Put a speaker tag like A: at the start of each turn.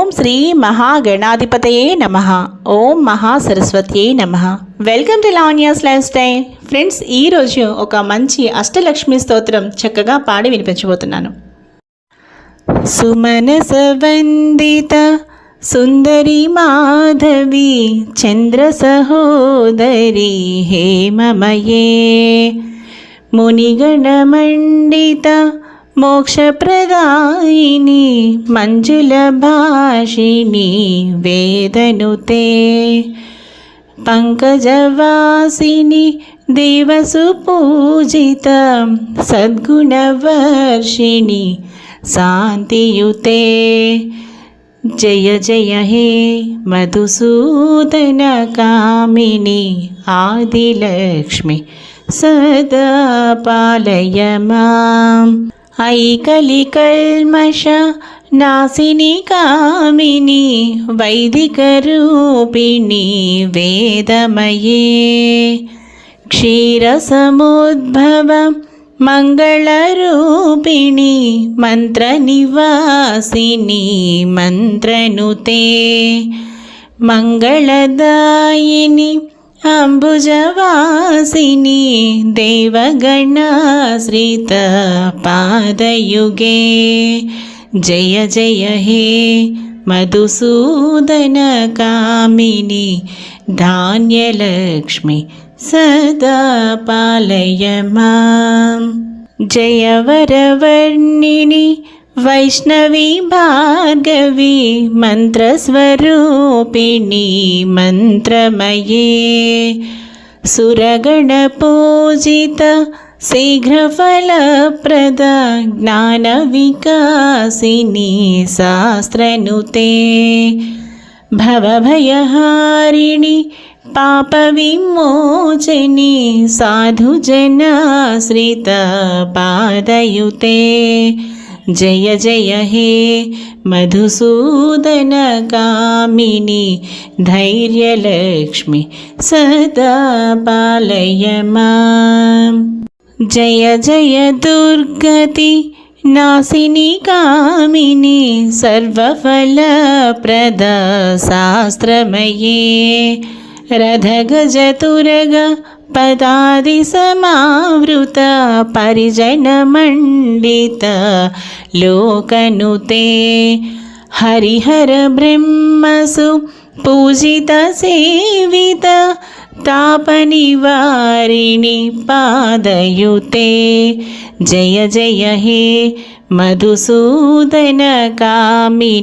A: ఓం శ్రీ మహాగణాధిపతయే నమః. ఓం మహాసరస్వత్యై నమః. Welcome to Lavanya's life style. Friends, ఈరోజు ఒక మంచి అష్టలక్ష్మి స్తోత్రం చక్కగా పాడి వినిపించబోతున్నాను. సుమనస వందిత సుందరి మాధవి చంద్ర సహోదరి హేమమయే మునిగణ మండిత మోక్షప్రదాయిని మంజుల భాషిణి వేదనుతే పంకజవాసిని దేవసు పూజిత సద్గుణవర్షిణి శాంతియుతే జయ జయ హే మధుసూదన కామిని ఆదిలక్ష్మి సదా పాలయ మాం. ఐకలికల్మష నాశిని కామిని వైదిక రూపిణి వేదమయే క్షీరసముద్భవ మంగళరూపిణి మంత్రనివాసిని మంత్రనుతే మంగళదాయిని అంబుజవాసిని దేవగణాశ్రిత పాదయుగే జయ జయ హే మధుసూదన కామిని ధాన్యలక్ష్మి సదా పాలయ మాం. జయ వరవర్ణిని వైష్ణవి భార్గవి మంత్రస్వరూపిణి మంత్రమయే సురగణ పూజిత శీఘ్రఫలప్రద జ్ఞాన వికాసిని శాస్త్రనుతే భవభయహారిణి పాప విమోచని సాధుజనాశ్రిత పాదయుతే జయ జయ హే మధుసూదన కామిని ధైర్యలక్ష్మి సదా పాలయ మాం. జయ జయ దుర్గతి నాశిని కామిని సర్వఫలప్రద శాస్త్రమయే రథగజతురగ పదాది సమావృత పరిజన మండిత లోకనుతే హరిహర బ్రహ్మసు పూజిత సేవిత తాపనివారిణి పాదయుతే జయ జయ హే మధుసూదన కామిని